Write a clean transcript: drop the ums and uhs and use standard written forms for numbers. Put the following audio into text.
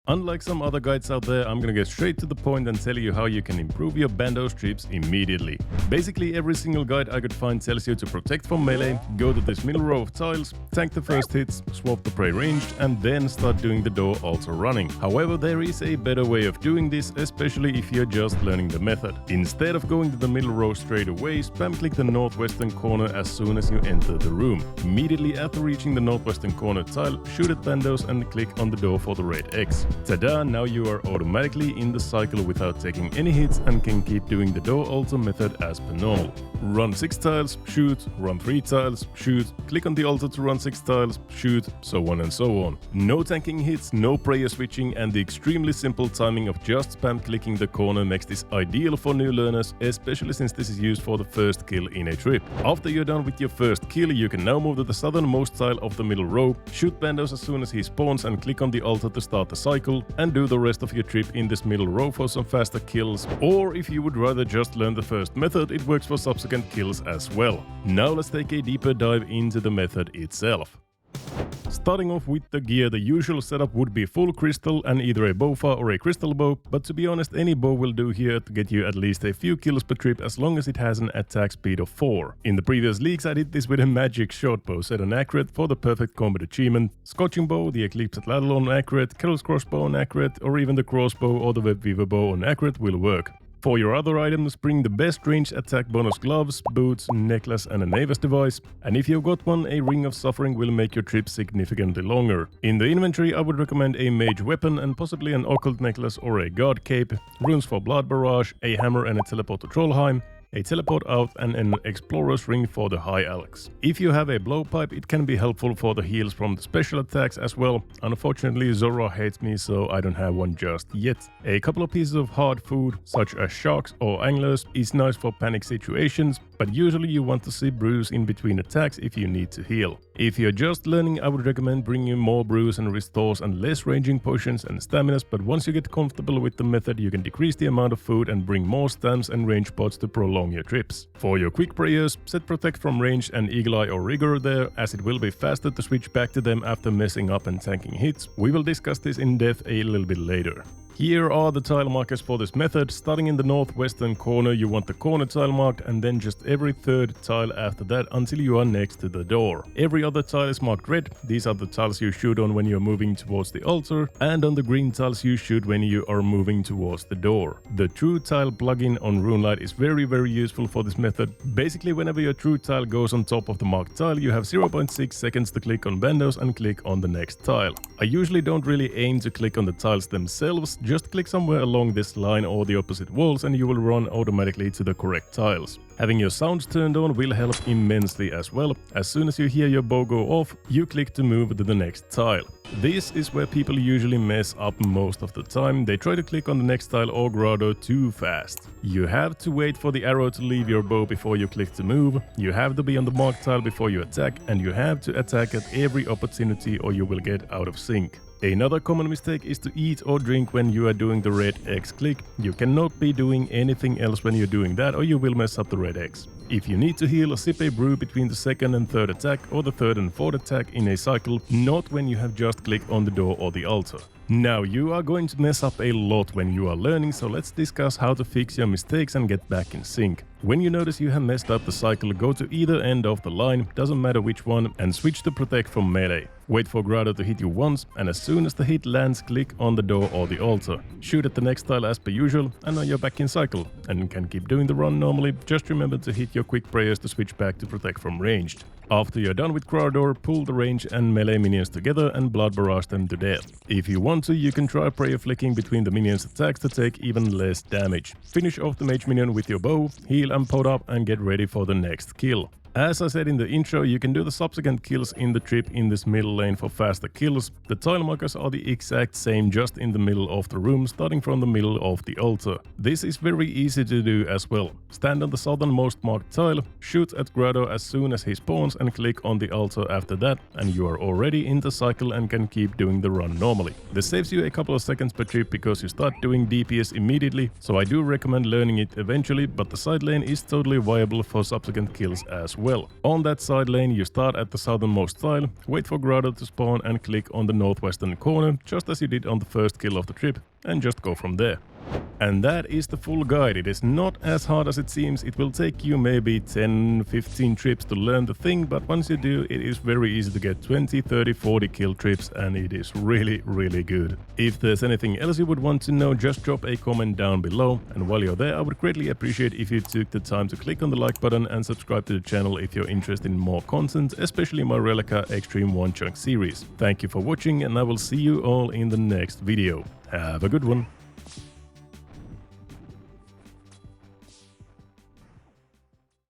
Unlike some other guides out there, I'm gonna get straight to the point and tell you how you can improve your Bandos trips immediately. Basically, every single guide I could find tells you to protect from melee, go to this middle row of tiles, tank the first hits, swap the prey ranged, and then start doing the door also running. However, there is a better way of doing this, especially if you're just learning the method. Instead of going to the middle row straight away, spam click the northwestern corner as soon as you enter the room. Immediately after reaching the northwestern corner tile, shoot at Bandos and click on the door for the red X. Tada! Now you are automatically in the cycle without taking any hits and can keep doing the door alter method as per normal. Run 6 tiles, shoot, run 3 tiles, shoot, click on the altar to run 6 tiles, shoot, so on and so on. No tanking hits, no prayer switching, and the extremely simple timing of just spam clicking the corner makes this ideal for new learners, especially since this is used for the first kill in a trip. After you're done with your first kill, you can now move to the southernmost tile of the middle row, shoot Bandos as soon as he spawns and click on the altar to start the cycle, and do the rest of your trip in this middle row for some faster kills. Or if you would rather just learn the first method, it works for subsequent kills as well. Now let's take a deeper dive into the method itself. Starting off with the gear, the usual setup would be full crystal and either a bowfa or a crystal bow, but to be honest, any bow will do here to get you at least a few kills per trip as long as it has an attack speed of 4. In the previous leagues I did this with a magic short bow set on accurate for the perfect combat achievement, scorching bow, the eclipsed ladle on accurate, Carol's crossbow on accurate, or even the crossbow or the web weaver bow on accurate will work. For your other items, bring the best ranged attack bonus gloves, boots, necklace and a Navis device, and if you've got one, a ring of suffering will make your trip significantly longer. In the inventory I would recommend a mage weapon and possibly an occult necklace or a guard cape, runes for blood barrage, a hammer and a teleport to Trollheim, a teleport out and an explorer's ring for the high alchs. If you have a blowpipe, it can be helpful for the heals from the special attacks as well. Unfortunately, Zora hates me, so I don't have one just yet. A couple of pieces of hard food, such as sharks or anglers, is nice for panic situations, but usually you want to see brews in between attacks if you need to heal. If you're just learning, I would recommend bringing more brews and restores and less ranging potions and staminas, but once you get comfortable with the method, you can decrease the amount of food and bring more stams and range pots to prolong your trips. For your quick prayers, set protect from range and eagle eye or rigor there, as it will be faster to switch back to them after messing up and tanking hits. We will discuss this in depth a little bit later. Here are the tile markers for this method. Starting in the northwestern corner, you want the corner tile marked and then just every third tile after that until you are next to the door. Every other tile is marked red. These are the tiles you shoot on when you're moving towards the altar, and on the green tiles you shoot when you are moving towards the door. The true tile plugin on RuneLite is very useful for this method. Basically, whenever your true tile goes on top of the marked tile, you have 0.6 seconds to click on Bandos and click on the next tile. I usually don't really aim to click on the tiles themselves, just click somewhere along this line or the opposite walls and you will run automatically to the correct tiles. Having your sounds turned on will help immensely as well. As soon as you hear your bow go off, you click to move to the next tile. This is where people usually mess up most of the time. They try to click on the next tile or graardor too fast. You have to wait for the arrow to leave your bow before you click to move, you have to be on the marked tile before you attack, and you have to attack at every opportunity or you will get out of sync. Another common mistake is to eat or drink when you are doing the red X click. You cannot be doing anything else when you're doing that or you will mess up the red X. If you need to heal, sip a brew between the second and third attack or the third and fourth attack in a cycle, not when you have just clicked on the door or the altar. Now, you are going to mess up a lot when you are learning, so let's discuss how to fix your mistakes and get back in sync. When you notice you have messed up the cycle, go to either end of the line, doesn't matter which one, and switch to protect from melee. Wait for graardor to hit you once, and as soon as the hit lands, click on the door or the altar. Shoot at the next tile as per usual, and now you're back in cycle, and can keep doing the run normally. Just remember to hit your quick prayers to switch back to protect from ranged. After you're done with graardor, pull the range and melee minions together and blood barrage them to death. If you want to, you can try prayer flicking between the minions' attacks to take even less damage. Finish off the mage minion with your bow, heal and pot up and get ready for the next kill. As I said in the intro, you can do the subsequent kills in the trip in this middle lane for faster kills. The tile markers are the exact same, just in the middle of the room, starting from the middle of the altar. This is very easy to do as well. Stand on the southernmost marked tile, shoot at graardor as soon as he spawns and click on the altar after that, and you are already in the cycle and can keep doing the run normally. This saves you a couple of seconds per trip because you start doing DPS immediately, so I do recommend learning it eventually, but the side lane is totally viable for subsequent kills as well. well. On that side lane you start at the southernmost tile, wait for graardor to spawn and click on the northwestern corner, just as you did on the first kill of the trip, and just go from there. And that is the full guide. It is not as hard as it seems. It will take you maybe 10-15 trips to learn the thing, but once you do, it is very easy to get 20, 30, 40 kill trips, and it is really, really good. If there's anything else you would want to know, just drop a comment down below. And while you're there, I would greatly appreciate if you took the time to click on the like button and subscribe to the channel if you're interested in more content, especially my Relica Extreme 1 Chunk series. Thank you for watching, and I will see you all in the next video. Have a good one.